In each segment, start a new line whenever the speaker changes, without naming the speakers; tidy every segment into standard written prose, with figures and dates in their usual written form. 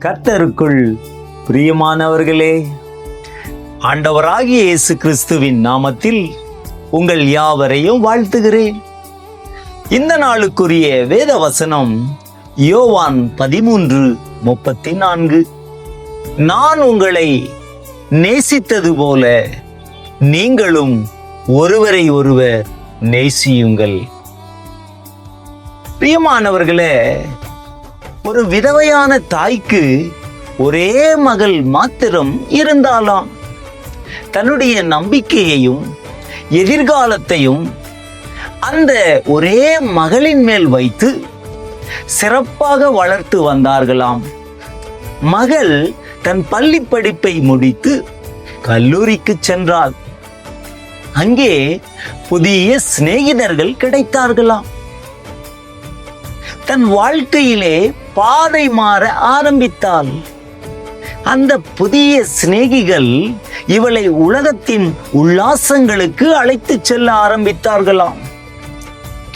கர்த்தருக்குள் பிரியமானவர்களே, ஆண்டவராகிய இயேசு கிறிஸ்துவின் நாமத்தில் உங்கள் யாவரையும் வாழ்த்துகிறேன். இந்த நாளுக்குரிய வேத வசனம் யோவான் 13:34. நான் உங்களை நேசித்தது போல நீங்களும் ஒருவரை ஒருவர் நேசியுங்கள். பிரியமானவர்களே, ஒரு விதவையான தாய்க்கு ஒரே மகள் மாத்திரம் இருந்தாலாம். தன்னுடைய நம்பிக்கையையும் எதிர்காலத்தையும் அந்த ஒரே மகளின் மேல் வைத்து சிறப்பாக வளர்த்து வந்தார்களாம். மகள் தன் பள்ளி படிப்பை முடித்து கல்லூரிக்கு சென்றாள். அங்கே புதிய சிநேகிதர்கள் கிடைத்தார்களாம். தன் வாழ்க்கையிலே பாதை மாற ஆரம்பித்தாள். அந்த புதிய சிநேகிகள் இவளை உலகத்தின் உல்லாசங்களுக்கு அழைத்து செல்ல ஆரம்பித்தார்களாம்.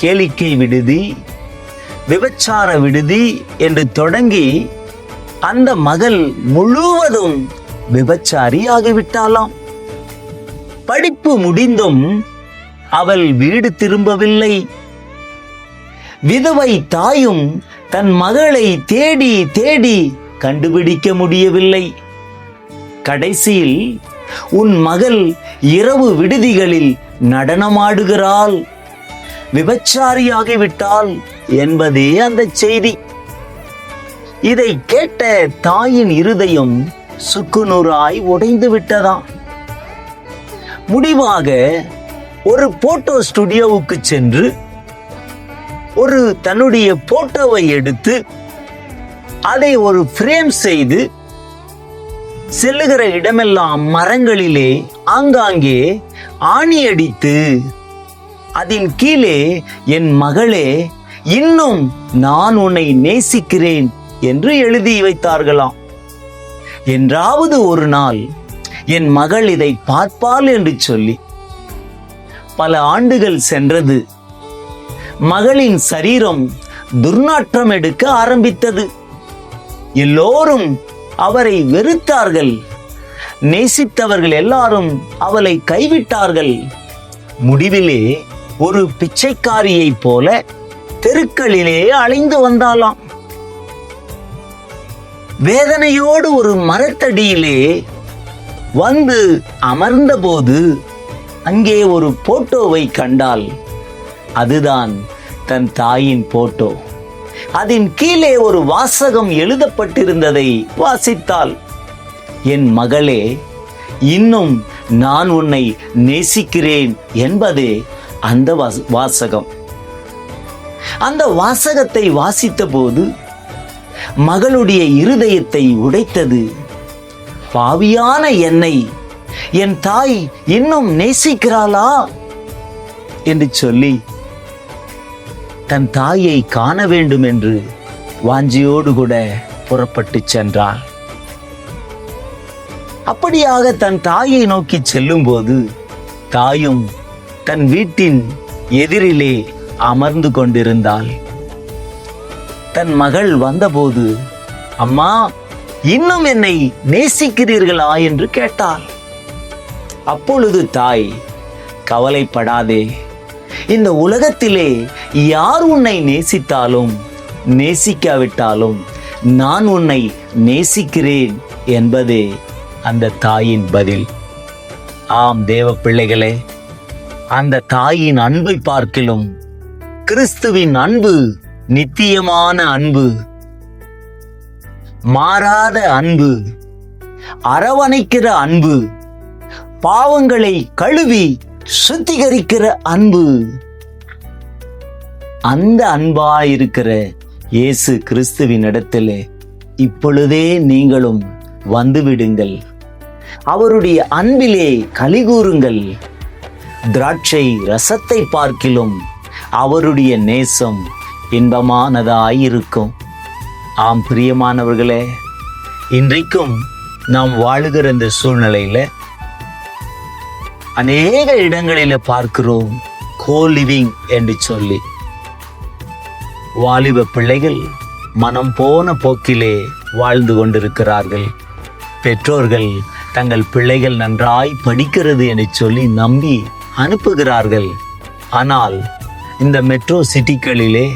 கேளிக்கை விடுதி, விபச்சார விடுதி என்று தொடங்கி அந்த மகள் முழுவதும் விபச்சாரி ஆகிவிட்டாளாம். படிப்பு முடிந்தும் அவள் வீடு திரும்பவில்லை. விதவை தாயும் தன் மகளை தேடி தேடி கண்டுபிடிக்க முடியவில்லை. கடைசியில் உன் மகள் இரவு விடுதிகளில் நடனமாடுகிறாள், விபச்சாரியாகிவிட்டாள் என்பதே அந்த செய்தி. இதை கேட்ட தாயின் இருதயம் சுக்குநூறாய் உடைந்து விட்டதாம். முடிவாக ஒரு போட்டோ ஸ்டுடியோவுக்கு சென்று ஒரு தன்னுடைய போட்டோவை எடுத்து அதை ஒரு ஃப்ரேம் செய்து செல்லுகிற இடமெல்லாம் மரங்களிலே ஆங்காங்கே ஆணி அடித்து அதன் கீழே என் மகளே, இன்னும் நான் உன்னை நேசிக்கிறேன் என்று எழுதி வைத்தார்களாம். என்றாவது ஒரு நாள் என் மகள் இதை பார்ப்பாள் என்று சொல்லி பல ஆண்டுகள் சென்றது. மகளின் சரீரம் துர்நாற்றம் எடுக்க ஆரம்பித்தது. எல்லோரும் அவரை வெறுத்தார்கள். நேசித்தவர்கள் எல்லாரும் அவளை கைவிட்டார்கள். முடிவிலே ஒரு பிச்சைக்காரியை போல தெருக்களிலே அலைந்து வந்தாளாம். வேதனையோடு ஒரு மரத்தடியிலே வந்து அமர்ந்தபோது அங்கே ஒரு போட்டோவை கண்டாள். அதுதான் தன் தாயின் போட்டோ. அதன் கீழே ஒரு வாசகம் எழுதப்பட்டிருந்ததை வாசித்தாள். என் மகளே, இன்னும் நான் உன்னை நேசிக்கிறேன் என்பதே அந்த வாசகம். அந்த வாசகத்தை வாசித்த போது மகளுடைய இருதயத்தை உடைத்தது. பாவியான என்னை என் தாய் இன்னும் நேசிக்கிறாளா என்று சொல்லி தன் தாயை காண வேண்டும் என்று வாஞ்சியோடு கூட புறப்பட்டு சென்றாள். அப்படியாக தன் தாயை நோக்கி செல்லும் போது தாயும் தன் வீட்டின் எதிரிலே அமர்ந்து கொண்டிருந்தாள். தன் மகள் வந்தபோது, அம்மா, இன்னும் என்னை நேசிக்கிறீர்களா என்று கேட்டாள். அப்பொழுது தாய், கவலைப்படாதே, இந்த உலகத்திலே யார் உன்னை நேசித்தாலும் நேசிக்காவிட்டாலும் நான் உன்னை நேசிக்கிறேன் என்பதே அந்த தாயின் பதில். ஆம் தேவ பிள்ளைகளே, அந்த தாயின் அன்பை பார்க்கிலும் கிறிஸ்துவின் அன்பு நித்தியமான அன்பு, மாறாத அன்பு, அரவணைக்கிற அன்பு, பாவங்களை கழுவி சுத்திகரிக்கிற அன்பு. அந்த அன்பாயிருக்கிற இயேசு கிறிஸ்துவின் இடத்திலே இப்பொழுதே நீங்களும் வந்துவிடுங்கள். அவருடைய அன்பிலே கலிகூறுங்கள். திராட்சை ரசத்தை பார்க்கிலும் அவருடைய நேசம் இன்பமானதாயிருக்கும். ஆம் பிரியமானவர்களே, இன்றைக்கும் நாம் வாழுகிற இந்த சூழ்நிலையில அநேக இடங்களில பார்க்கிறோம் கோ-லிவிங் என்று சொல்லி வாலிப பிள்ளைகள் மனம் போன போக்கிலே வாழ்ந்து கொண்டிருக்கிறார்கள். பெற்றோர்கள் தங்கள் பிள்ளைகள் நன்றாய் படிக்கிறது என்று சொல்லி நம்பி அனுப்புகிறார்கள். ஆனால் இந்த மெட்ரோ சிட்டிகளிலே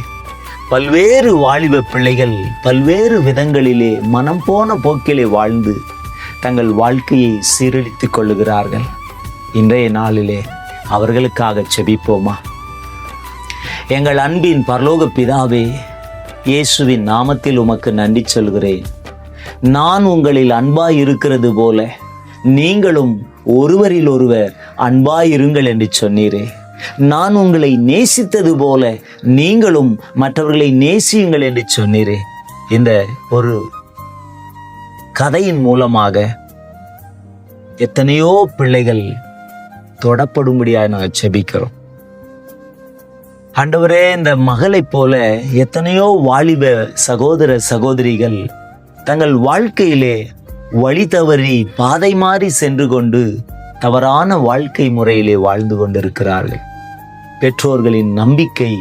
பல்வேறு வாலிப பிள்ளைகள் பல்வேறு விதங்களிலே மனம் போன போக்கிலே வாழ்ந்து தங்கள் வாழ்க்கையை சீரழித்துக் கொள்ளுகிறார்கள். இன்றைய நாளிலே அவர்களுக்காக செபிப்போமா? எங்கள் அன்பின் பரலோக பிதாவே, இயேசுவின் நாமத்தில் உமக்கு நன்றி சொல்கிறேன். நான் உங்களில் அன்பாய் இருக்கிறது போல நீங்களும் ஒருவரில் ஒருவர் அன்பாய் இருங்கள் என்று சொன்னீரே. நான் உங்களை நேசித்தது போல நீங்களும் மற்றவர்களை நேசியுங்கள் என்று சொன்னீரே. இந்த ஒரு கதையின் மூலமாக எத்தனையோ பிள்ளைகள் தொடப்படும்படியாக நாங்கள் செபிக்கிறோம். ஆண்டவரே, இந்த மகளைப் போல எத்தனையோ வாலிப சகோதர சகோதரிகள் தங்கள் வாழ்க்கையிலே வழி தவறி பாதை மாறி சென்று கொண்டு தவறான வாழ்க்கை முறையிலே வாழ்ந்து கொண்டிருக்கிறார்கள். பெற்றோர்களின் நம்பிக்கை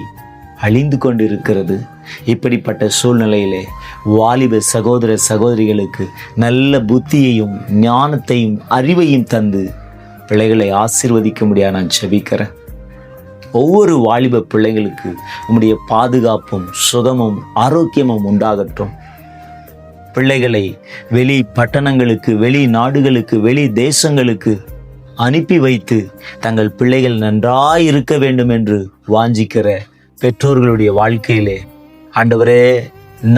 அழிந்து கொண்டிருக்கிறது. இப்படிப்பட்ட சூழ்நிலையிலே வாலிப சகோதர சகோதரிகளுக்கு நல்ல புத்தியையும் ஞானத்தையும் அறிவையும் தந்து பிள்ளைகளை ஆசீர்வதிக்க முடியாது நான் செபிக்கிறேன். ஒவ்வொரு வாலிப பிள்ளைகளுக்கு உம்முடைய பாதுகாப்பும் சுகமும் ஆரோக்கியமும் உண்டாகட்டும். பிள்ளைகளை வெளி பட்டணங்களுக்கு, வெளி நாடுகளுக்கு, வெளி தேசங்களுக்கு அனுப்பி வைத்து தங்கள் பிள்ளைகள் நன்றாய் இருக்க வேண்டும் என்று வாஞ்சிக்கிற பெற்றோர்களுடைய வாழ்க்கையிலே ஆண்டவரே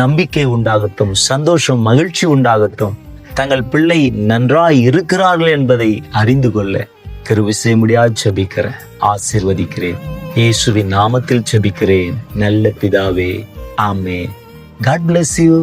நம்பிக்கை உண்டாகட்டும், சந்தோஷம் மகிழ்ச்சி உண்டாகட்டும். தங்கள் பிள்ளை நன்றாய் இருக்கிறார்கள் என்பதை அறிந்து கொள்ள கிருபை செய்ய முடியாது ஜெபிக்கிறேன், ஆசீர்வதிக்கிறேன். இயேசுவின் நாமத்தில் ஜெபிக்கிறேன் நல்ல பிதாவே, ஆமென். God bless you.